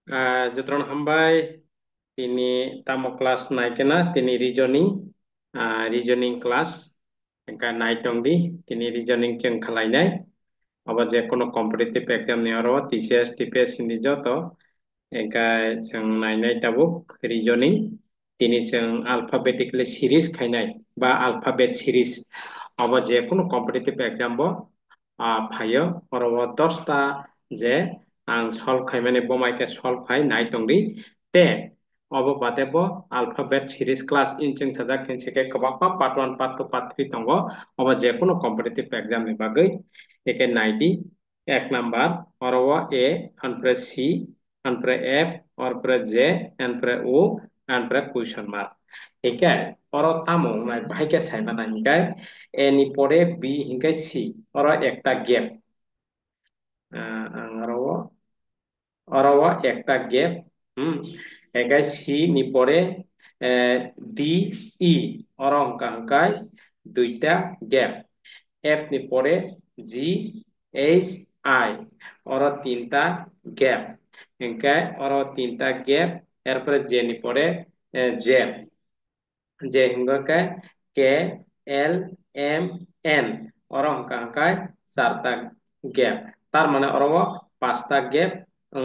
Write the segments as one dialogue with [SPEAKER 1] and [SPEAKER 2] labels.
[SPEAKER 1] Jotron Hambai, ini tamu kelas naik na, ini reasoning kelas, engka naik dong ini reasoning ceng kalainai, apa je kono competitive exam ni oro, TCS, TPS ini joto, engka ceng naik tabuk reasoning, ini ceng alphabetically series kainai, ba alphabet series, apa je kono competitive exam bo, phayo oro 10টা je ang solve खालामनानै बमाइके solve खाय नाय दंदि ते अब बादे बो alphabet series class इंचिं साजा खेनसेके कबापा part 1 part 2 part 3 दंगो अब जेकुनो competitive exam नि बागै एके नायदि एक नाम्बार अरवा ए ओमफ्राय सी ओमफ्राय एफ ओमफ्राय जे ओमफ्राय ओ ओमफ्राय क्वेश्चन मार्क एके अर तामो नाय बाहायके सायमा ना हिंगाय ए नि परे बी हिंगाय सी अर एकटा गेप अरवा অরওয়া একটা গ্যাপ একাই সি নি পরে ডি ই অরংকা হংকাই দুইটা গ্যাপ এফ নি পরে জি এইচ আই অর তিনটা গ্যাপ এঙ্কাই অর তিনটা গ্যাপ এরপরে জে নি পরে জেড যে হিংকাই কে L M N or Hakka হংকাই চারটা গ্যাপ তার মানে অরও পাঁচটা গ্যাপ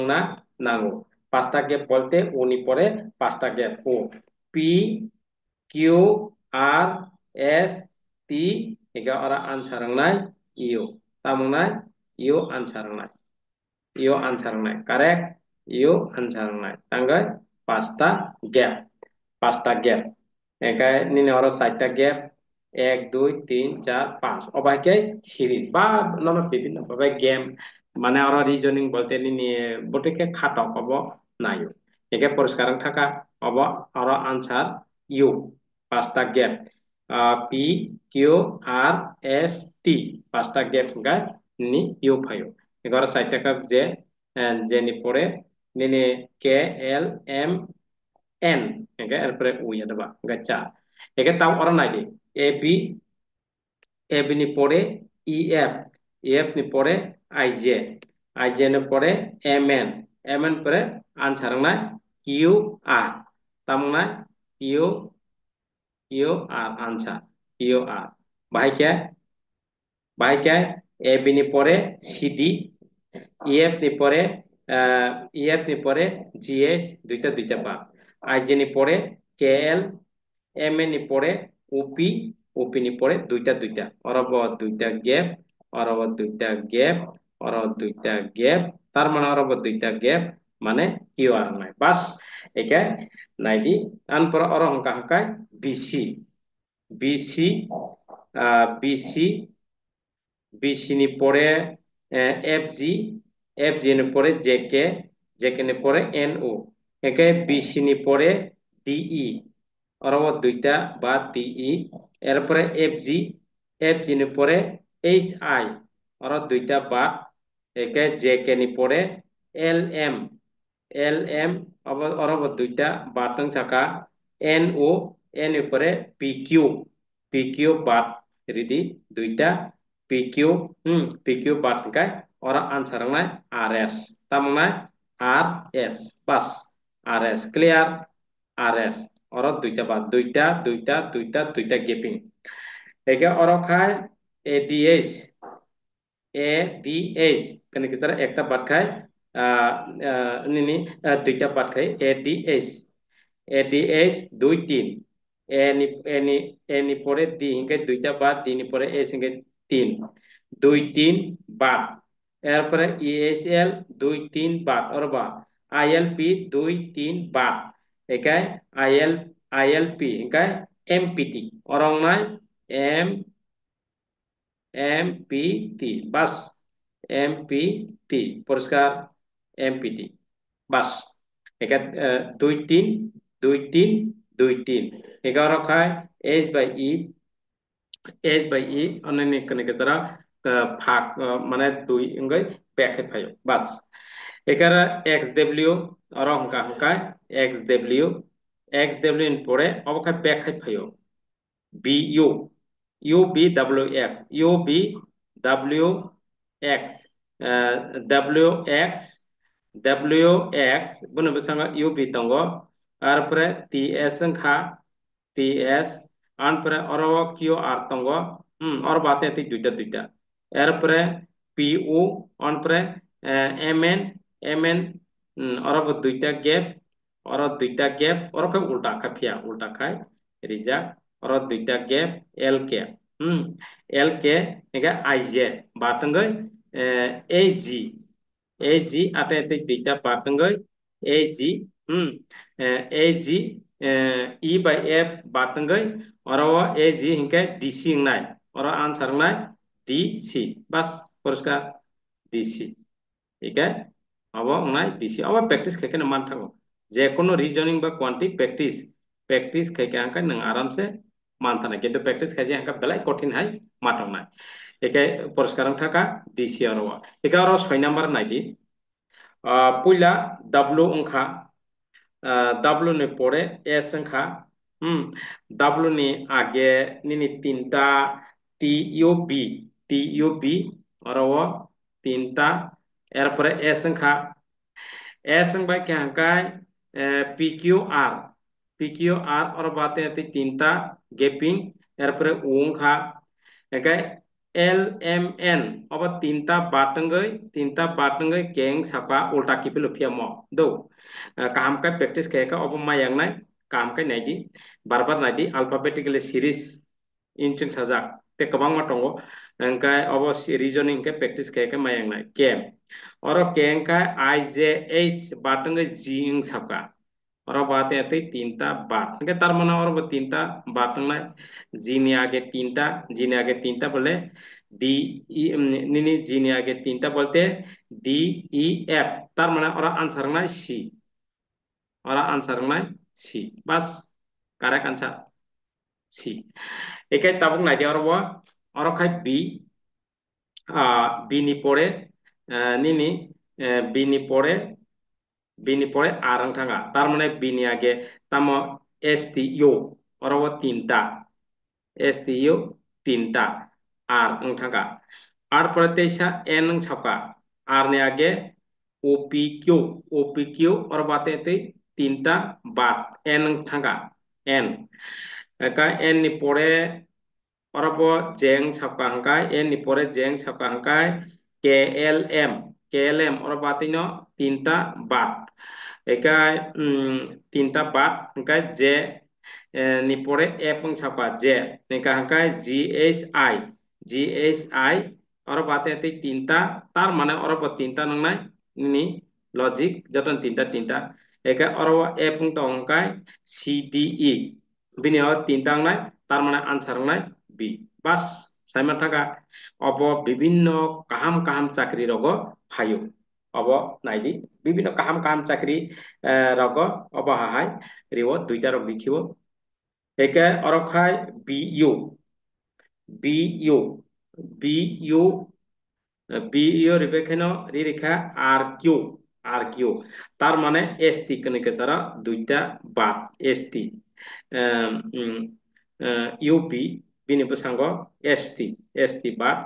[SPEAKER 1] না নাঙ্গো পাঁচটা গ্যাপ বলতে ও নি পরে পাঁচটা gap O P Q R S T এগা ওরা আনসার নাই ইউ তামনাই ইউ আনসার নাই ইউ আনসার নাই কারেক্ট ইউ আনসার নাই তাঙ্গাই পাঁচটা গ্যাপ একাই নিনে ওরা চারটা গ্যাপ 1 2 3 4 5 অবাইকে সিরিজ বা নানা বিভিন্ন ভাবে গেম মানে ওরা রিজনিং বলতে নিয়ে বটিকে খাটক হব নাইও একে পরিষ্কার থাকা হব ওরা আনসার ইউ পাঁচটা gap P Q R S T পাঁচটা গ্যাপ গায় নি ইউ ফাইও এগারো চারটা কাপ যে যেনি পরে নিনে K L M N oke erpre u ya deba gacha eke tam orang naidi AB AB ni pore EF EF ni pore IJ IJ ni pore MN MN pore answer na QR tam na QR answer QR bahai kya AB ni pore CD EF ni pore EF ni pore GS দুইটা দুইটা পা আইজে ni pore KL M A নি পরে ওপি ওপি নি পরে দুইটা দুইটা অরব দুইটা গ্যাপ অরব দুইটা গ্যাপ অরব দুইটা গ্যাপ তার মানে অরব দুইটা গ্যাপ মানে কিউ আর নাই বাস একে নাইডি তারপর অর হংকা হংকায় বিসি বিসি বিসি বিসি নি পরে এফজি এফজি নি পরে জেকে জেকে নি পরে এনও একে বিসি নি পরে ডিই অরব দুইটা বা ডিই এরপরে এফজি এফজি নি পরে এইচ আই অরব দুইটা বা একে জেকে নি পরে এল এম এল এম অরব দুইটা বাটং সাকা এন ও এন উপরে পিকিউ পিকিউ বাট রিদি দুইটা পিকিউ পিকিউ বাট কাই ওরা আনসার নাই আর এস তামনাই আর এস বাস আর এস ক্লিয়ার আর এস ওরা দুইটা বাট দুইটা দুইটা দুইটা দুইটা গেপিং একে ওরা খায় এডিএস এডিএস কেন কি তারা একটা বাট খায় নিনি দুইটা বাট খায় ads ads 2 3 any any any পরে দি হিংকে দুইটা বাদ দিন পরে এস হিংকে 3 2 3 বাদ এরপরে ইএসএল 2 3 বাদ অরবা আইএলপি 2 3 বাদ একাই আইএলপি একাই এমপিটি অরং নাই এম এমপিটি বাস এমপিটি পরিষ্কার এমপিটি বাস একা 2 3 2 3 2 3 এগারো খায় এইচ বাই ই অন্যান্য কেতরা ভাগ মানে দুই ইংগৈ ব্যাকে ফাইও বাস এগারা এক্স ডব্লিউ ইন পরে অবখায় ব্যাকে ফাইও B U U B W X U B W X W X WX bunu bisanga UB tongo arpore TS ngkha TS anpore oro QR tongo or bate ti duita duita erpore PU anpore MN oro duita gap oro ke ulta khapia ulta khai rija oro duita gap LK LK ega IJ batangai AG AG ate ate duita batangai AG AG E by F batangai oro AG hingke DC ngai oro answer ngai DC bas poriskar DC ठीक है अब ngai DC अब practice khai ke man thago je kono reasoning ba quantity practice khai ke angka nang aram se man thana kintu practice khai je angka belai কঠিন hai matong nai একে পরিষ্কার থাকা DC আর একে আর 6 number নাইদি পুইলা W अंखा W ने पड़े S अंखा W ने आगे निनी तीनटा TUB और वो तीनटा एरपरे S अंखा S अंखा क्या अंका PQR PQR और बातें आती तीनटा गैपिंग एरपरे U अंखा LMN अब तीनटा बाटंगै केंग सापा उल्टा किपिल फियामो दो काम का प्रैक्टिस कहेगा अब मायांगनाय काम का नाइदी बार नाइदी अल्फाबेटिकली सीरीज इंचिंग साजा ते कबांग मा दंगो अंका अब रीजनिंग के प्रैक्टिस कहेगा मायांगनाय केम और केंग का IJH बाटंगै जिंग सापा और बात आते तीनटा बात के तार माने और वो तीनटा बात ना जी ने आगे तीनटा बोले डी ई निनी जी ने आगे तीनटा बोलते DEF तार माने और आंसर ना सी बस करेक्ट आंसर सी एके ताबुक नाइदे और खाय बी नि परे निनी बी नि परे bini pore arang thanga tar mane bini age tamo STU oro STU tinta ar ang thanga ar pore teisa N ang chapka ar ne age OPQ और बातें ते तीनटा बात N ang thanga N का N नि pore और वो जेंग छपका हंकाय N नि pore जेंग छपका हंकाय KLM और बातें नो तीनटा बात एकाय तीनटा बात हंकाय जे नि pore F ang छपका जे नेका हंकाय GHI और बातें ते तीनटा तार माने और वो तीनटा नंगनाय नि लॉजिक जतन तीनटा एका और वो F ang तो हंकाय CDE बिनि और तीनटा नंगनाय तार माने आंसर नंगनाय बी बास साइमा थाका अब विभिन्न काहाम काहाम चाकरी रग फायो अब नाइदी विभिन्न काहाम चाकरी रग अब हाय रिवो दुइटा रग लिखिबो एके अरखाय BU BU BU रिबेखेनो रिरेखा RQ तार माने ST कने के तरह दुइटा बात ST UP bini pesango ST bat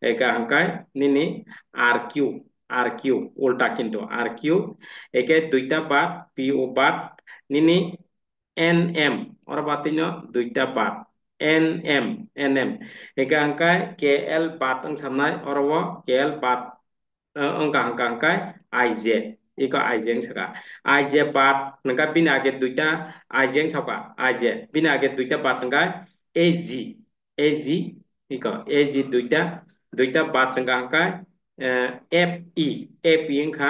[SPEAKER 1] eka hangkai nini RQ ulta kinto RQ eke duita bat PO bat nini NM और बातिनो दुइटा bat NM eka hangkai KL bat ang samnai और वो KL bat angka IJ iko IJ saka IJ bat nangka bina age duita IJ saka IJ bina age duita bat nangka AG iko AG duita bat nangka FE angka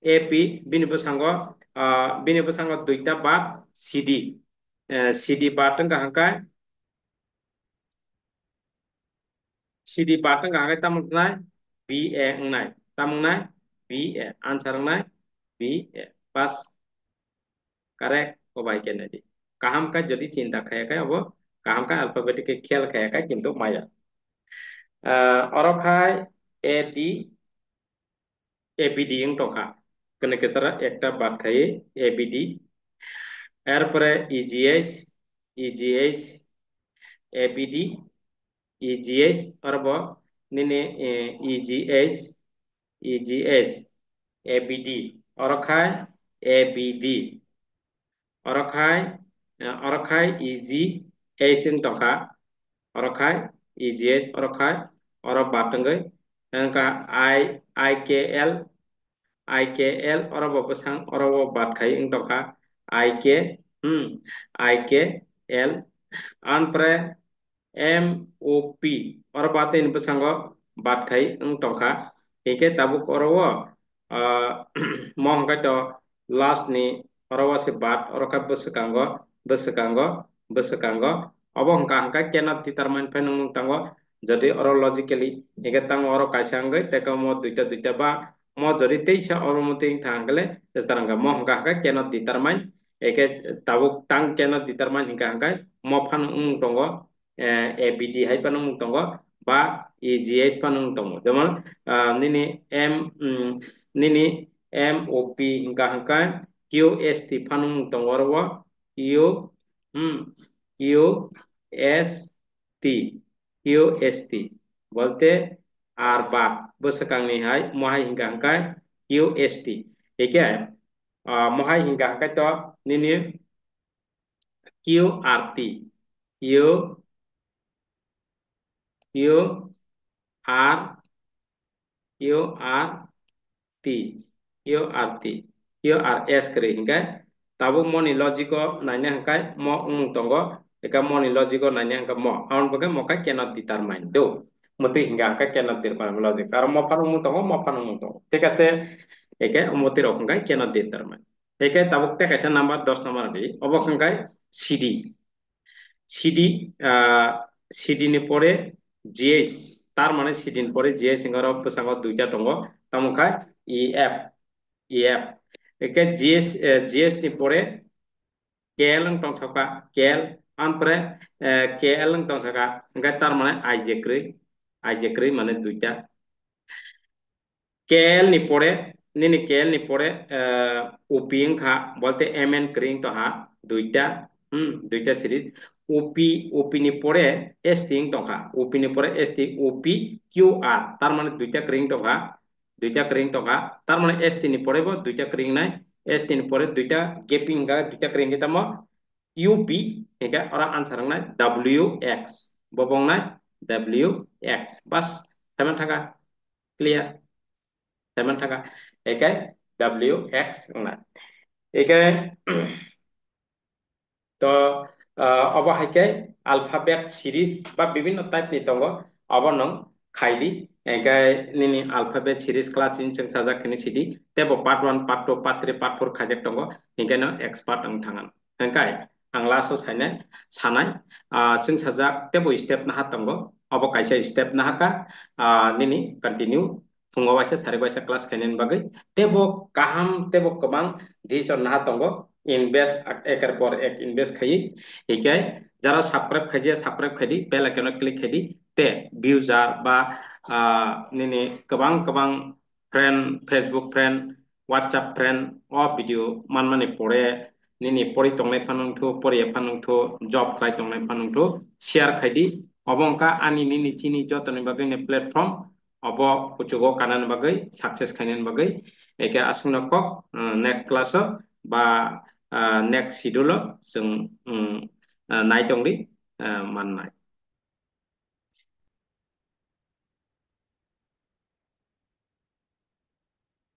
[SPEAKER 1] FE bini pesango duita bat CD bat nangka CD bat nangka tamungnai BA ngai tamungnai BA answer ngai BA pas correct ko bai ke nadi kaham ka jodi cinta khaya ka abo kaham ka alphabetic ke khel khaya ka kintu maya oro khai AD ABD yang toka kene ketara ekta bat khai ABD এরপরে EGH ABD EGH और वो निने EGH ABD অরখাই ABD অরখাই EG Asian tongka অরখাই EGS অরখাই অরব বাতঙ্গৈ engka IKL IKL orobo besang orobo bat khai tongka IK IKL anpre MOP orobate ni besango bat khai tongka eke tabuk orobo mo hangkai to last ni orobo se bat oroka besekango obo hangkai cannot determine phenong tango jadi oro logically eke tango oro kaisanggai teka mo duita ba mo jadi teisa oro muting tanggale setarangga mo hangkai cannot determine eke tabuk tang cannot determine hangkai mo phanong tongo ABD hai panung tongo ba EGS panung tongo jemal nini nini MOP hangkai QST panung tongo ro QST QST বলতে আর বাদ বসকাংনি high মহাই হিংকা হাংকাই QST একে মহাই হিংকা হাংকাই তো নিনি QRT QRT QRT QRS kri hingga tabu moni logico nanya hangkai mo tonggo eka moni logico nanya hangkai mo aun bagai mo kai cannot determine do muti hingga hangkai cannot determine logic karo mo panung tongo ঠিক আছে eke moti rok hangkai cannot determine eke tabuk te kaisa number 10 number di obok hangkai CD CD CD ni pore GH তার মানে সিডিন পরে GS singer প্রসঙ্গ দুইটা টঙ্গ তামুখা EF EF একে GS ni pore KL ang tong saka KL ampre KL ang tong saka enggak tar mana IJ kri মানে দুইটা KL ni pore nini KL ni pore UPing kha bolte MN kring to ha duita duita series UP ni pore ST ing to ha UP ni pore ST UP QR tar মানে দুইটা kring to ha tar মানে ST ni pore bo duita kring nai ST ni pore duita gaping ga duita kring kita mo UB eka orang answer nai WX bobong nai WX bas teman thaka clear teman thaka ekai WX na ekai to obo haike alphabet series ba bibinno type ni tongo obo nong khaidi ekai nini alphabet series class in sing sajak kini sidi tebo part 1 part 2 part 3 part 4 khajak tongo ekai no expert ang thangan ekai ang laso sainai sanai sing sajak tebo step na hatongo obo kaisa step na haka nini continue fungo waisa sari waisa class kainen bagai tebo kaham tebo kebang dison na hatongo invest eker por ek invest khai hikai jara subscribe khadi bell icon click khadi te views ba nini kebang friend Facebook friend WhatsApp friend o video manmani pore nini pori tongnai phanung thu pori phanung thu job khai tongnai phanung thu share khadi obongka ani nini chini jotoni bagai ne platform obo kuchugo kanan bagai success khainan bagai eke asungna kok next class ba next schedule जों नायदोंदि माननाय